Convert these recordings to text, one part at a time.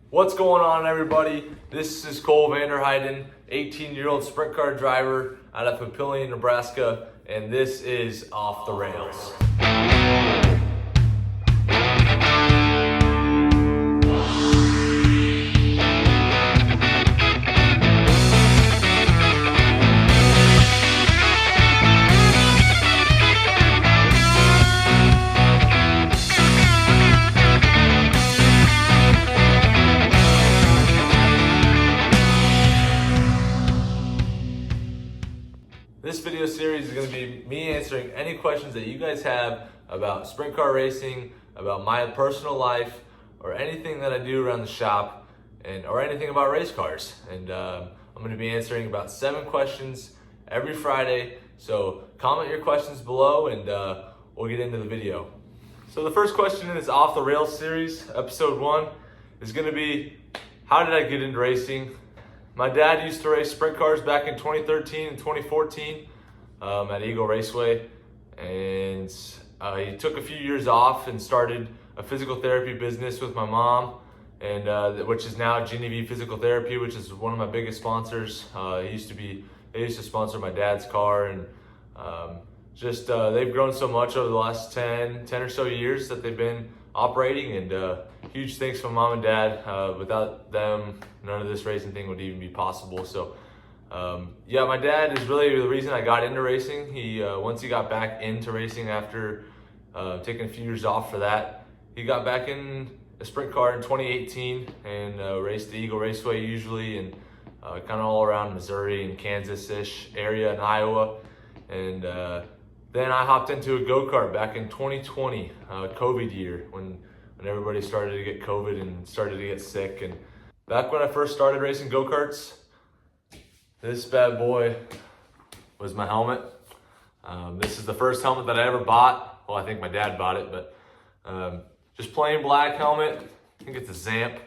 What's going on, everybody? This is Cole Vanderheiden, 18-year-old sprint car driver out of Papillion, Nebraska, and this is Off the Rails. This video series is going to be me answering any questions that you guys have about sprint car racing, about my personal life, or anything that I do around the shop, or anything about race cars. And I'm going to be answering about 7 questions every Friday. So comment your questions below and we'll get into the video. So the first question in this Off the Rails series, episode 1, is going to be, how did I get into racing? My dad used to race sprint cars back in 2013 and 2014 at Eagle Raceway, and he took a few years off and started a physical therapy business with my mom, and which is now Genevieve Physical Therapy, which is one of my biggest sponsors. They used to sponsor my dad's car, and they've grown so much over the last 10 or so years that they've been operating, and huge thanks from mom and dad. Without them, none of this racing thing would even be possible. So my dad is really the reason I got into racing. He once he got back into racing after taking a few years off for that, he got back in a sprint car in 2018 and raced the Eagle Raceway usually, and kind of all around Missouri and Kansas-ish area and Iowa. And then I hopped into a go-kart back in 2020, COVID year, when everybody started to get COVID and started to get sick. And back when I first started racing go-karts, this bad boy was my helmet. This is the first helmet that I ever bought. Well, I think my dad bought it, but just plain black helmet. I think it's a Zamp.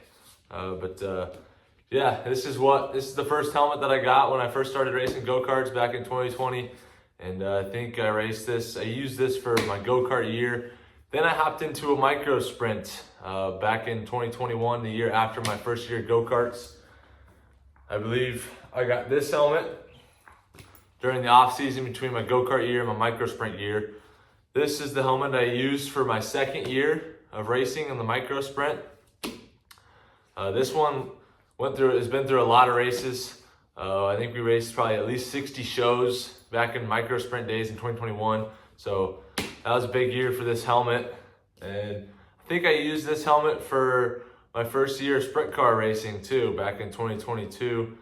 This is the first helmet that I got when I first started racing go-karts back in 2020. And I think I used this for my go-kart year. Then I hopped into a micro sprint back in 2021, the year after my first year of go-karts. I believe I got this helmet during the off season between my go-kart year and my micro sprint year. This is the helmet I used for my second year of racing in the micro sprint. This one has been through a lot of races. I think we raced probably at least 60 shows back in micro sprint days in 2021. So that was a big year for this helmet. And I think I used this helmet for my first year of sprint car racing too, back in 2022.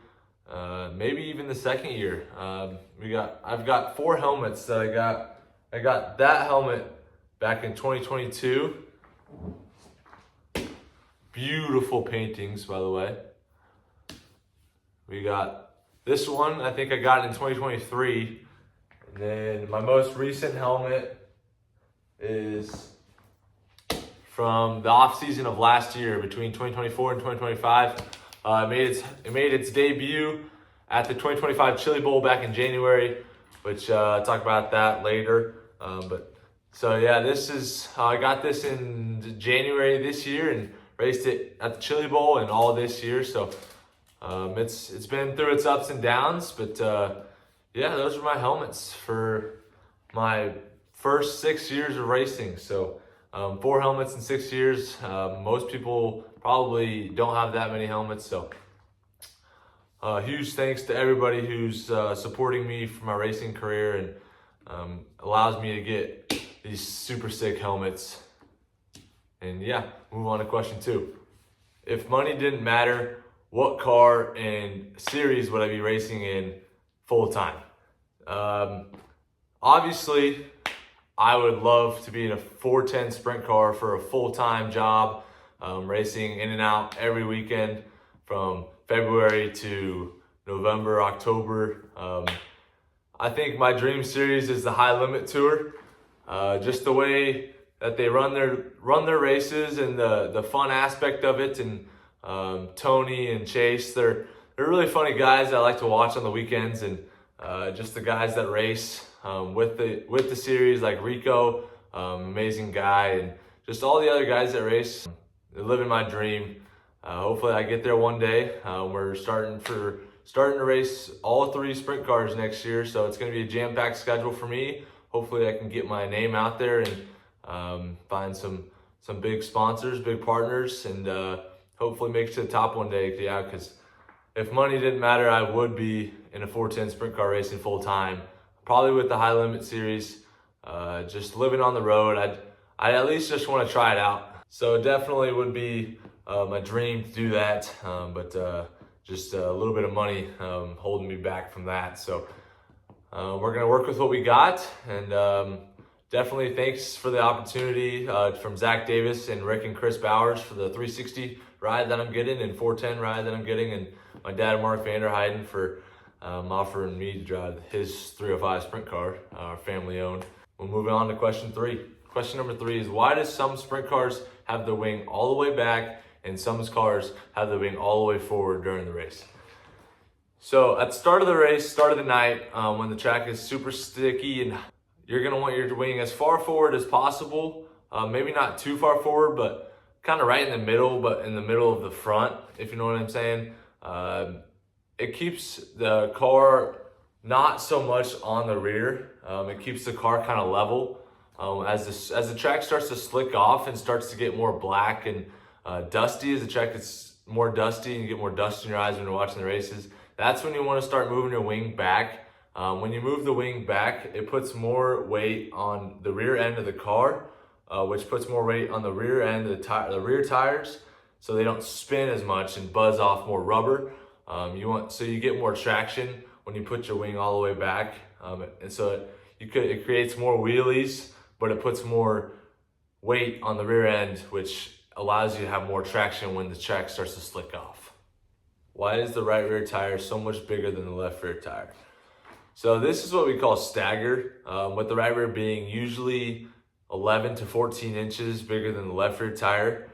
Maybe even the second year. I've got 4 helmets that I got. I got that helmet back in 2022. Beautiful paintings, by the way. We got this one, I think I got it in 2023. And then my most recent helmet is from the off season of last year, between 2024 and 2025. It made its debut at the 2025 Chili Bowl back in January, which I'll talk about that later. I got this in January this year and raced it at the Chili Bowl and all this year. So it's been through its ups and downs, but those are my helmets for my first 6 years of racing. So 4 helmets in 6 years. Most people probably don't have that many helmets. So huge thanks to everybody who's supporting me for my racing career and allows me to get these super sick helmets. And move on to question 2. If money didn't matter, what car and series would I be racing in full time? Obviously, I would love to be in a 410 sprint car for a full-time job, racing in and out every weekend from February to November, October. I think my dream series is the High Limit Tour. Just the way that they run their races and the fun aspect of it, and Tony and Chase, they're really funny guys I like to watch on the weekends, and just the guys that race with the series, like Rico, amazing guy, and just all the other guys that race. They're living my dream. hopefully I get there one day. We're starting to race all 3 sprint cars next year, so it's going to be a jam-packed schedule for me. Hopefully I can get my name out there and find some big sponsors, big partners, and hopefully make it to the top one day. Yeah, because if money didn't matter, I would be in a 410 sprint car racing full time, probably with the High Limit Series. Just living on the road, I at least just want to try it out. So it definitely would be my dream to do that, but just a little bit of money holding me back from that. So we're gonna work with what we got, and definitely thanks for the opportunity from Zach Davis and Rick and Chris Bowers for the 360 ride that I'm getting and 410 ride that I'm getting, and my dad Mark Vanderheiden for offering me to drive his 305 sprint car, family owned. We'll move on to question 3. Question number 3 is, why does some sprint cars have the wing all the way back and some cars have the wing all the way forward during the race? So at the start of the race, start of the night, when the track is super sticky, and you're gonna want your wing as far forward as possible, maybe not too far forward, but kind of right in the middle, but in the middle of the front, if you know what I'm saying. It keeps the car not so much on the rear. It keeps the car kind of level. As the track starts to slick off and starts to get more black and dusty, as the track gets more dusty and you get more dust in your eyes when you're watching the races, that's when you want to start moving your wing back. When you move the wing back, it puts more weight on the rear end of the car, which puts more weight on the rear end of the rear tires, so they don't spin as much and buzz off more rubber. So you get more traction when you put your wing all the way back, and so it creates more wheelies, but it puts more weight on the rear end, which allows you to have more traction when the track starts to slick off. Why is the right rear tire so much bigger than the left rear tire? So this is what we call stagger, with the right rear being usually 11 to 14 inches bigger than the left rear tire.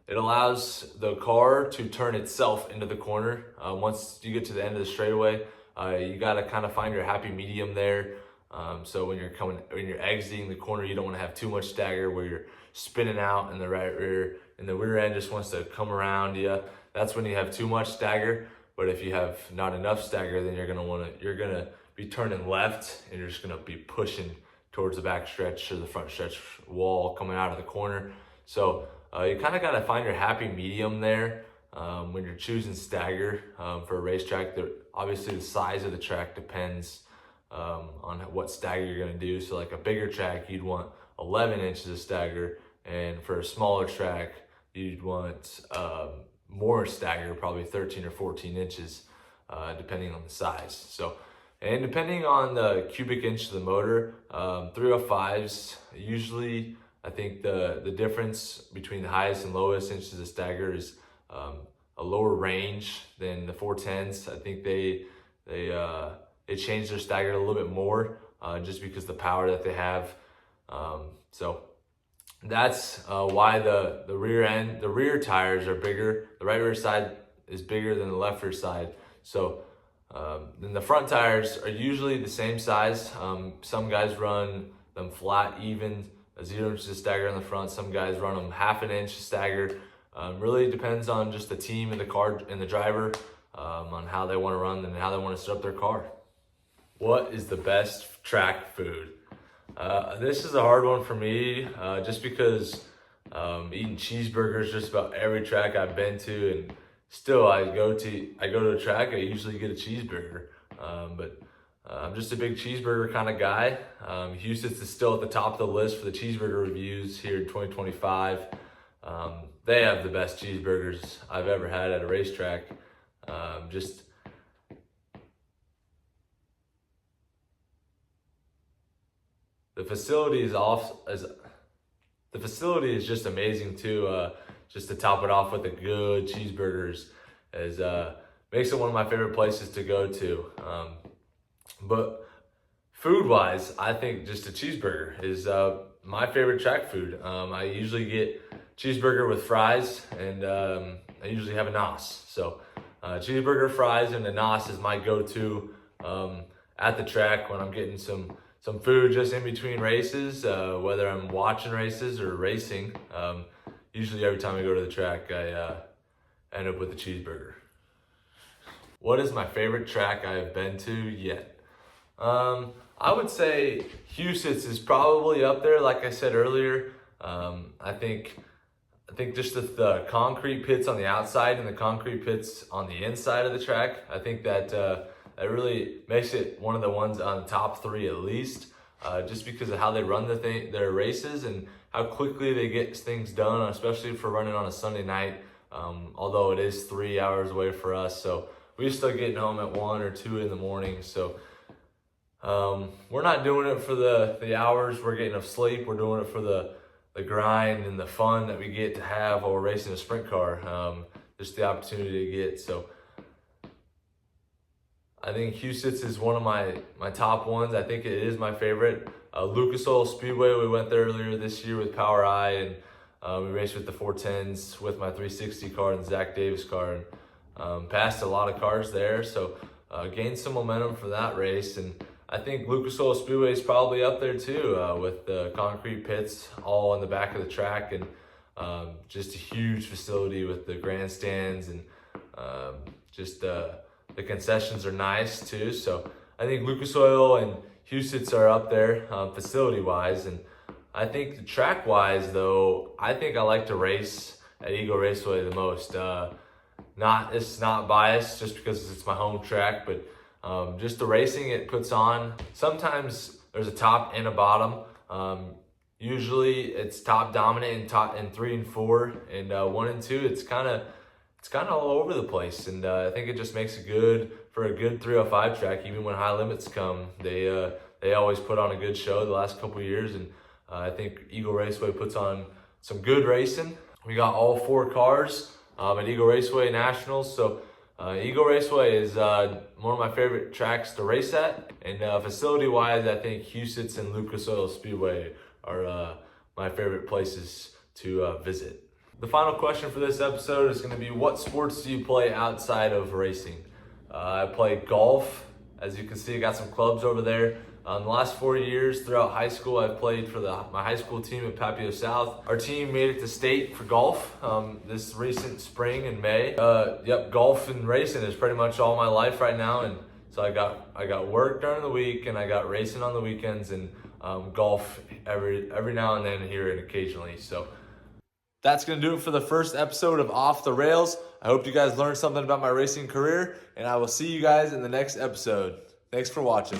It allows the car to turn itself into the corner. Once you get to the end of the straightaway, you gotta kind of find your happy medium there. So when you're exiting the corner, you don't want to have too much stagger where you're spinning out and the right rear and the rear end just wants to come around you. That's when you have too much stagger. But if you have not enough stagger, then you're gonna be turning left and you're just gonna be pushing towards the back stretch or the front stretch wall coming out of the corner. So you kind of got to find your happy medium there when you're choosing stagger for a racetrack. Obviously, the size of the track depends on what stagger you're going to do. So like a bigger track, you'd want 11 inches of stagger, and for a smaller track, you'd want more stagger, probably 13 or 14 inches, depending on the size. So, and depending on the cubic inch of the motor, 305s usually, I think the difference between the highest and lowest inches of stagger is a lower range than the 410s. I think they change their stagger a little bit more just because the power that they have. So that's why the rear tires are bigger. The right rear side is bigger than the left rear side. So then the front tires are usually the same size. Some guys run them flat, even, 0 inches of stagger on the front. Some guys run them half an inch stagger. Really depends on just the team and the car and the driver on how they want to run and how they want to set up their car. What is the best track food? This is a hard one for me, just because eating cheeseburgers just about every track I've been to, and still I go to a track, I usually get a cheeseburger. But I'm just a big cheeseburger kind of guy. Houston's is still at the top of the list for the cheeseburger reviews here in 2025. They have the best cheeseburgers I've ever had at a racetrack. The facility is just amazing too. Just to top it off with the good cheeseburgers makes it one of my favorite places to go to. But food-wise, I think just a cheeseburger is my favorite track food. I usually get cheeseburger with fries, and I usually have a NOS. So cheeseburger, fries, and a NOS is my go-to at the track when I'm getting some food just in between races, whether I'm watching races or racing. Usually every time I go to the track, end up with a cheeseburger. What is my favorite track I have been to yet? I would say Huset's is probably up there. Like I said earlier, I think just the concrete pits on the outside and the concrete pits on the inside of the track, I think that that really makes it one of the ones on the top 3 at least, just because of how they run their races and how quickly they get things done, especially for running on a Sunday night. Although it is 3 hours away for us, so we're still getting home at 1 or 2 in the morning. So we're not doing it for the hours we're getting of sleep. We're doing it for the grind and the fun that we get to have while we're racing a sprint car. Just the opportunity to get. So I think Huset's is one of my top ones. I think it is my favorite. Lucas Oil Speedway, we went there earlier this year with Power I, and we raced with the 410s with my 360 car and Zach Davis car, and passed a lot of cars there. So gained some momentum for that race. And I think Lucas Oil Speedway is probably up there too, with the concrete pits all on the back of the track, and just a huge facility with the grandstands, and just the concessions are nice too. So I think Lucas Oil and Huset's are up there facility wise. And I think the track wise though, I think I like to race at Eagle Raceway the most. It's not biased just because it's my home track, but just the racing it puts on. Sometimes there's a top and a bottom. Usually it's top dominant in 3 and 4, and 1 and 2 it's kind of all over the place. And I think it just makes it good for a good 305 track. Even when high limits come, they always put on a good show the last couple of years. And I think Eagle Raceway puts on some good racing. We got all 4 cars at Eagle Raceway Nationals. So Eagle Raceway is one of my favorite tracks to race at. And facility-wise, I think Huset's and Lucas Oil Speedway are my favorite places to visit. The final question for this episode is going to be, what sports do you play outside of racing? I play golf. As you can see, I got some clubs over there. In the last 4 years throughout high school, I've played for my high school team at Papio South. Our team made it to state for golf this recent spring in May. Golf and racing is pretty much all my life right now. And so I got work during the week, and I got racing on the weekends, and golf every now and then here and occasionally. So that's going to do it for the first episode of Off the Rails. I hope you guys learned something about my racing career, and I will see you guys in the next episode. Thanks for watching.